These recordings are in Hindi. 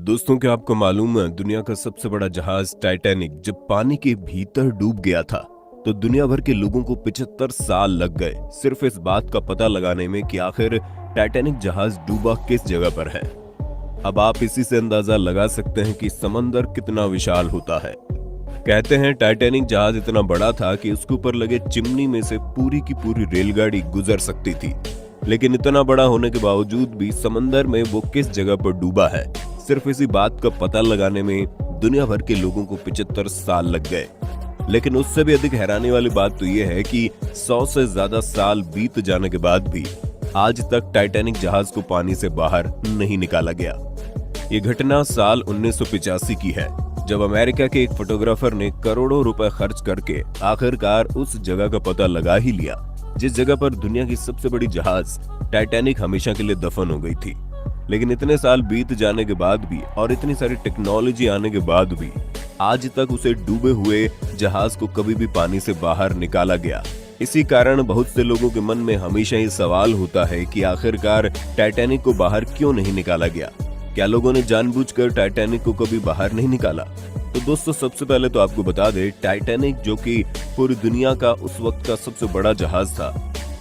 दोस्तों, क्या आपको मालूम है दुनिया का सबसे बड़ा जहाज टाइटैनिक जब पानी के भीतर डूब गया था तो दुनिया भर के लोगों को 75 साल लग गए सिर्फ इस बात का पता लगाने में कि आखिर टाइटैनिक जहाज डूबा किस जगह पर है। अब आप इसी से अंदाजा लगा सकते हैं कि समंदर कितना विशाल होता है। कहते हैं टाइटैनिक जहाज इतना बड़ा था कि उसके ऊपर लगे चिमनी में से पूरी की पूरी रेलगाड़ी गुजर सकती थी, लेकिन इतना बड़ा होने के बावजूद भी समंदर में वो किस जगह पर डूबा है, सिर्फ इसी बात का पता लगाने में दुनिया भर के लोगों को 75 साल लग गए। लेकिन उससे भी अधिक हैरानी वाली बात तो यह है कि 100 से ज्यादा साल बीत जाने के बाद भी आज तक टाइटैनिक जहाज को पानी से बाहर नहीं निकाला गया। ये घटना साल 1985 की है, जब अमेरिका के एक फोटोग्राफर ने करोड़ों रुपए खर्च करके आखिरकार उस जगह का पता लगा ही लिया जिस जगह पर दुनिया की सबसे बड़ी जहाज टाइटैनिक हमेशा के लिए दफन हो गई थी। लेकिन इतने साल बीत जाने के बाद भी और इतनी सारी टेक्नोलॉजी आने के बाद भी आज तक उसे डूबे हुए जहाज को कभी भी पानी से बाहर निकाला गया। इसी कारण बहुत से लोगों के मन में हमेशा ये सवाल होता है कि आखिरकार टाइटैनिक को बाहर क्यों नहीं निकाला गया। क्या लोगों ने जानबूझकर टाइटैनिक को कभी बाहर नहीं निकाला? तो दोस्तों, सबसे पहले तो आपको बता दें, टाइटैनिक जो कि पूरी दुनिया का उस वक्त का सबसे बड़ा जहाज था,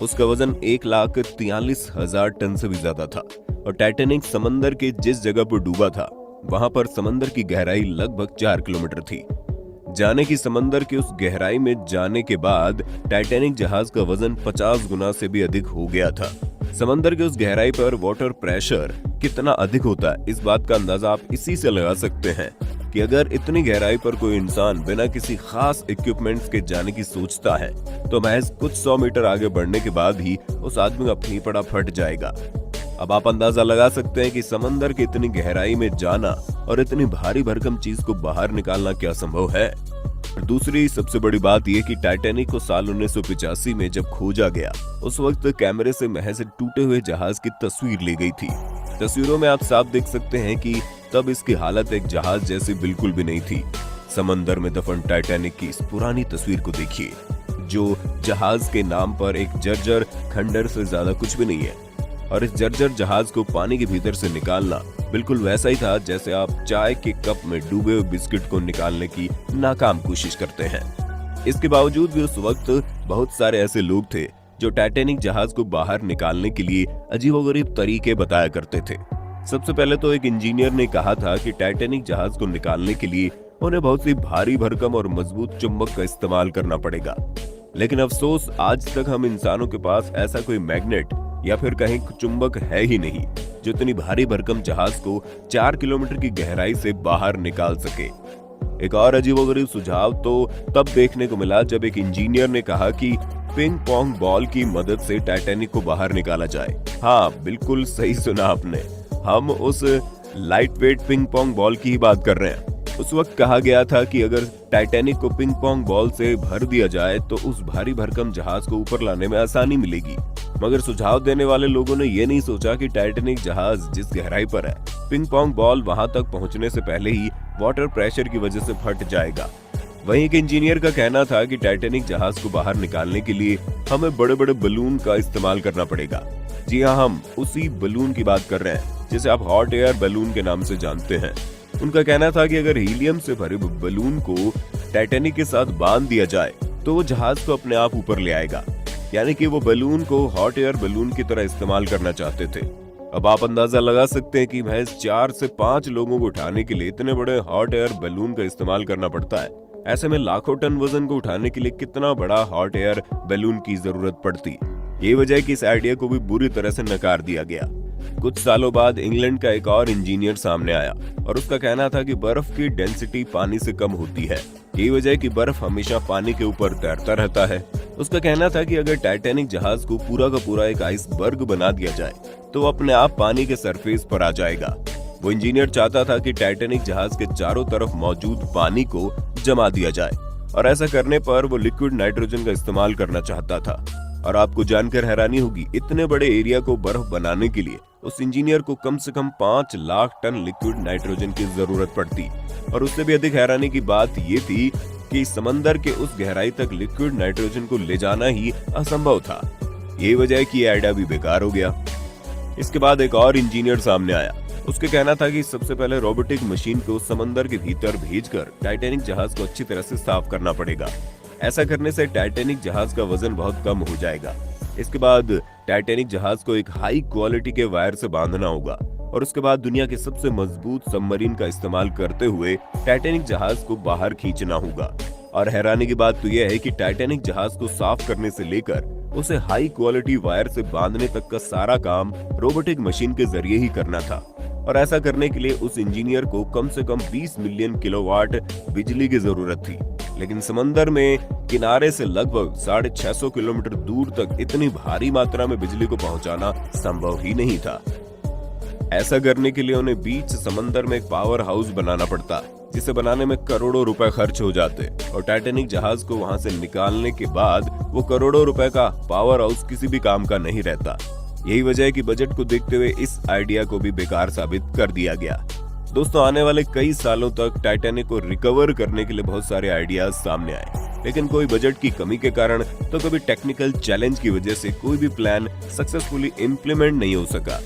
उसका वजन 1,43,000 टन से भी ज्यादा था। और टाइटैनिक समंदर के जिस जगह पर डूबा था वहां पर समंदर की गहराई लगभग 4 किलोमीटर थी। जाने की समंदर की उस गहराई में जाने के बाद टाइटैनिक जहाज का वजन 50 गुना से भी अधिक हो गया था। समंदर की उस गहराई पर वाटर प्रेशर कितना अधिक होता है, इस बात का अंदाजा आप इसी से लगा सकते हैं कि अगर इतनी गहराई पर कोई इंसान बिना किसी खास इक्विपमेंट्स के जाने की सोचता है तो महज कुछ 100 मीटर आगे बढ़ने के बाद ही उस आदमी का फेफड़ा फट जाएगा। अब आप अंदाजा लगा सकते हैं कि समंदर की इतनी गहराई में जाना और इतनी भारी भरकम चीज को बाहर निकालना क्या संभव है। दूसरी सबसे बड़ी बात यह कि टाइटैनिक को साल 1985 में जब खोजा गया उस वक्त कैमरे से महज टूटे हुए जहाज की तस्वीर ली गई थी। तस्वीरों में आप साफ देख सकते हैं कि तब इसकी हालत एक जहाज जैसी बिल्कुल भी नहीं थी। समंदर में दफन टाइटैनिक की इस पुरानी तस्वीर को देखिए, जो जहाज के नाम पर एक जर्जर खंडर से ज्यादा कुछ भी नहीं है। और इस जर्जर जहाज को पानी के भीतर से निकालना बिल्कुल वैसा ही था जैसे आप चाय के कप में डूबे हुए बिस्किट को निकालने की नाकाम कोशिश करते हैं। इसके बावजूद भी उस वक्त बहुत सारे ऐसे लोग थे जो टाइटैनिक जहाज को बाहर निकालने के लिए अजीबोगरीब तरीके बताया करते थे। सबसे पहले तो एक इंजीनियर ने कहा था कि टाइटैनिक जहाज को निकालने के लिए उन्हें बहुत सी भारी भरकम और मजबूत चुंबक का इस्तेमाल करना पड़ेगा। लेकिन अफसोस, आज तक हम इंसानों के पास ऐसा कोई मैग्नेट या फिर कहीं चुंबक है ही नहीं जो इतनी भारी भरकम जहाज को 4 किलोमीटर की गहराई से बाहर निकाल सके। एक और अजीबोगरीब सुझाव तो तब देखने को मिला जब एक इंजीनियर ने कहा कि पिंग पोंग बॉल की मदद से टाइटैनिक को बाहर निकाला जाए। हाँ, बिल्कुल सही सुना आपने, हम उस light weight ping pong ball की ही बात कर रहे हैं। उस वक्त कहा गया था कि अगर टाइटैनिक को पिंग पोंग बॉल से भर दिया जाए तो उस भारी भरकम जहाज को ऊपर लाने में आसानी मिलेगी। मगर सुझाव देने वाले लोगों ने यह नहीं सोचा कि टाइटैनिक जहाज जिस गहराई पर है, पिंग पोंग बॉल वहां तक पहुंचने से पहले ही वाटर प्रेशर की वजह से फट जाएगा। वहीं एक इंजीनियर का कहना था कि टाइटैनिक जहाज को बाहर निकालने के लिए हमें बड़े बड़े बलून का इस्तेमाल करना पड़ेगा। जी हाँ, हम उसी बलून की बात कर रहे हैं जिसे आप हॉट एयर बलून के नाम से जानते हैं। उनका कहना था कि अगर हीलियम से भरे बलून को टाइटैनिक के साथ बांध दिया जाए तो वो जहाज को अपने आप ऊपर ले आएगा, यानी कि वो बलून को हॉट एयर बलून की तरह इस्तेमाल करना चाहते थे। अब आप अंदाजा लगा सकते हैं कि महज 4 से 5 लोगों को उठाने के लिए इतने बड़े हॉट एयर बलून का इस्तेमाल करना पड़ता है। ऐसे में लाखों टन वजन को उठाने के लिए कितना बड़ा हॉट एयर बैलून की जरूरत पड़ती। ये वजह है कि इस आइडिया को भी बुरी तरह से नकार दिया गया। कुछ सालों बाद इंग्लैंड का एक और इंजीनियर सामने आया और उसका कहना था कि बर्फ की डेंसिटी पानी से कम होती है। यही वजह है कि बर्फ हमेशा पानी के ऊपर तैरता रहता है। उसका कहना था कि अगर टाइटैनिक जहाज को पूरा का पूरा एक आइसबर्ग बना दिया जाए तो वो अपने आप पानी के सरफेस पर आ जाएगा। वो इंजीनियर चाहता था कि टाइटैनिक जहाज के चारों तरफ मौजूद पानी को जमा दिया जाए और ऐसा करने पर वो लिक्विड नाइट्रोजन का इस्तेमाल करना चाहता था। और आपको जानकर हैरानी होगी, इतने बड़े एरिया को बर्फ बनाने के लिए उस इंजीनियर को कम से कम 5 लाख टन लिक्विड नाइट्रोजन की जरूरत पड़ती। और उससे भी अधिक हैरानी की बात ये थी कि समंदर के उस गहराई तक लिक्विड नाइट्रोजन को ले जाना ही असंभव था। यही वजह है कि यह आइडिया भी बेकार हो गया। इसके बाद एक और इंजीनियर सामने आया उसके कहना था कि सबसे पहले रोबोटिक मशीन को समंदर के भीतर भेजकर टाइटैनिक जहाज को अच्छी तरह से साफ करना पड़ेगा। ऐसा करने से टाइटैनिक जहाज का वजन बहुत कम हो जाएगा। इसके बाद टाइटैनिक जहाज को एक हाई क्वालिटी के वायर से बांधना होगा और उसके बाद दुनिया के सबसे मजबूत सबमरीन का इस्तेमाल करते हुए टाइटैनिक जहाज को बाहर खींचना होगा। और हैरानी की बात तो यह है कि टाइटैनिक जहाज को साफ करने से लेकर उसे हाई क्वालिटी वायर से बांधने तक का सारा काम रोबोटिक मशीन के जरिए ही करना था। और ऐसा करने के लिए उस इंजीनियर को कम से कम 20 मिलियन किलोवाट बिजली की जरूरत थी। लेकिन समंदर में किनारे से लगभग 650 किलोमीटर दूर तक इतनी भारी मात्रा में बिजली को पहुंचाना संभव ही नहीं था। ऐसा करने के लिए उन्हें बीच समंदर में एक पावर हाउस बनाना पड़ता, जिसे बनाने में करोड़ों रुपए खर्च हो जाते और टाइटैनिक जहाज को वहां से निकालने के बाद वो करोड़ों रुपए का पावर हाउस किसी भी काम का नहीं रहता। यही वजह है कि बजट को देखते हुए इस आइडिया को भी बेकार साबित कर दिया गया। दोस्तों, आने वाले कई सालों तक टाइटैनिक को रिकवर करने के लिए बहुत सारे आइडियाज सामने आए, लेकिन कोई बजट की कमी के कारण तो कभी टेक्निकल चैलेंज की वजह से कोई भी प्लान सक्सेसफुली इम्प्लीमेंट नहीं हो सका।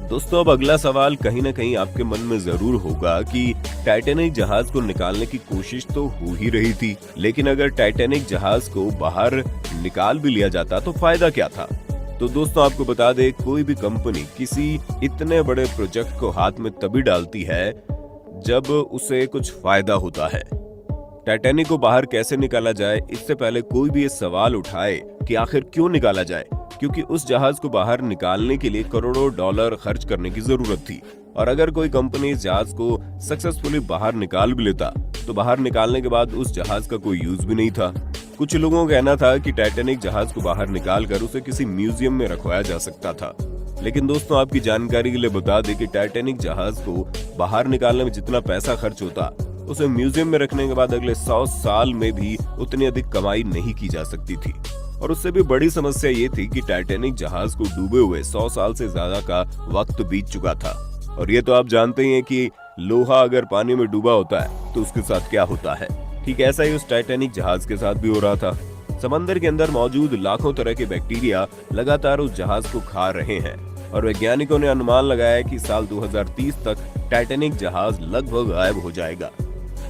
दोस्तों, अब अगला सवाल कहीं ना कहीं आपके मन में जरूर होगा कि टाइटैनिक जहाज को निकालने की कोशिश तो हो ही रही थी, लेकिन अगर टाइटैनिक जहाज को बाहर निकाल भी लिया जाता तो फायदा क्या था। तो दोस्तों, आपको बता दें, कोई भी कंपनी किसी इतने बड़े प्रोजेक्ट को हाथ में तभी डालती है जब उसे कुछ फायदा होता है। टाइटैनिक को बाहर कैसे निकाला जाए, इससे पहले कोई भी ये सवाल उठाए कि आखिर क्यों निकाला जाए, क्योंकि उस जहाज को बाहर निकालने के लिए करोड़ों डॉलर खर्च करने की जरूरत थी। और अगर कोई कंपनी इस जहाज को सक्सेसफुली बाहर निकाल भी लेता तो बाहर निकालने के बाद उस जहाज का कोई यूज भी नहीं था। कुछ लोगों का कहना था कि टाइटैनिक जहाज को बाहर निकालकर उसे किसी म्यूजियम में रखवाया जा सकता था। लेकिन दोस्तों, आपकी जानकारी के लिए बता दें कि टाइटैनिक जहाज को बाहर निकालने में जितना पैसा खर्च होता, उसे म्यूजियम में रखने के बाद अगले 100 साल में भी उतनी अधिक कमाई नहीं की जा सकती थी। और उससे भी बड़ी समस्या ये थी कि टाइटैनिक जहाज को डूबे हुए 100 साल से ज्यादा का वक्त बीत चुका था। और ये तो आप जानते ही हैं कि लोहा अगर पानी में डूबा होता है तो उसके साथ क्या होता है। ठीक ऐसा ही उस टाइटैनिक जहाज के साथ भी हो रहा था। समंदर के अंदर मौजूद लाखों तरह के बैक्टीरिया लगातार उस जहाज को खा रहे हैं और वैज्ञानिकों ने अनुमान लगाया कि साल 2030 तक टाइटैनिक जहाज लगभग गायब हो जाएगा।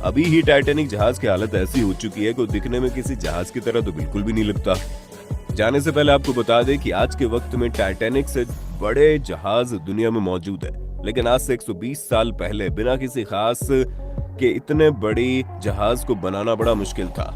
अभी ही टाइटैनिक जहाज की हालत ऐसी हो चुकी है कि दिखने में किसी जहाज की तरह तो बिल्कुल भी नहीं लगता। जाने से पहले आपको बता दें कि आज के वक्त में टाइटैनिक से बड़े जहाज दुनिया में मौजूद है, लेकिन आज से 120 साल पहले बिना किसी खास के इतने बड़ी जहाज को बनाना बड़ा मुश्किल था।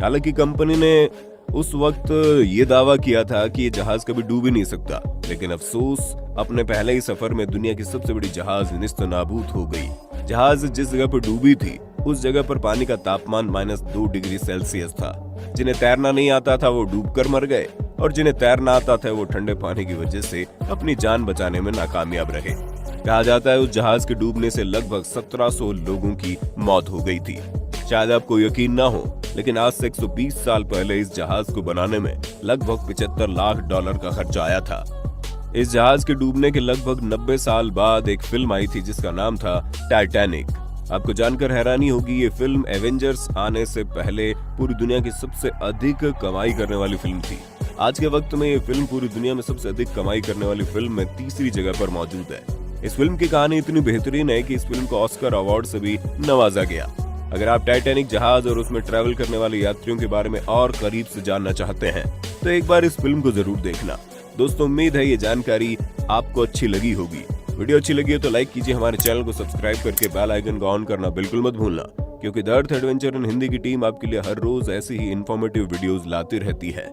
हालांकि कंपनी ने उस वक्त ये दावा किया था कि ये जहाज कभी डूब ही नहीं सकता, लेकिन अफसोस, अपने पहले ही सफर में दुनिया की सबसे बड़ी जहाज निस्तनाबूद हो गई। जहाज जिस जगह पर डूबी थी उस जगह पर पानी का तापमान -2 डिग्री सेल्सियस था। जिन्हें तैरना नहीं आता था वो डूबकर मर गए और जिन्हें तैरना आता था वो ठंडे पानी की वजह से अपनी जान बचाने में नाकामयाब रहे। कहा जाता है उस जहाज के डूबने से लगभग 1700 लोगों की मौत हो गई थी। शायद आपको यकीन ना हो, लेकिन आज से 120 साल पहले इस जहाज को बनाने में लगभग $75 लाख का खर्चा आया था। इस जहाज के डूबने के लगभग 90 साल बाद एक फिल्म आई थी जिसका नाम था टाइटैनिक। आपको जानकर हैरानी होगी, ये फिल्म एवेंजर्स आने से पहले पूरी दुनिया की सबसे अधिक कमाई करने वाली फिल्म थी। आज के वक्त में ये फिल्म पूरी दुनिया में सबसे अधिक कमाई करने वाली फिल्म में तीसरी जगह पर मौजूद है। इस फिल्म की कहानी इतनी बेहतरीन है कि इस फिल्म को ऑस्कर अवार्ड से भी नवाजा गया। अगर आप टाइटैनिक जहाज और उसमें ट्रैवल करने वाले यात्रियों के बारे में और करीब से जानना चाहते हैं तो एक बार इस फिल्म को जरूर देखना। दोस्तों, उम्मीद है ये जानकारी आपको अच्छी लगी होगी। वीडियो अच्छी लगी हो तो लाइक कीजिए, हमारे चैनल को सब्सक्राइब करके बेल आइकन को ऑन करना बिल्कुल मत भूलना, क्योंकि the earth adventure in Hindi की टीम आपके लिए हर रोज ऐसी ही इंफॉर्मेटिव वीडियोस लाती रहती है।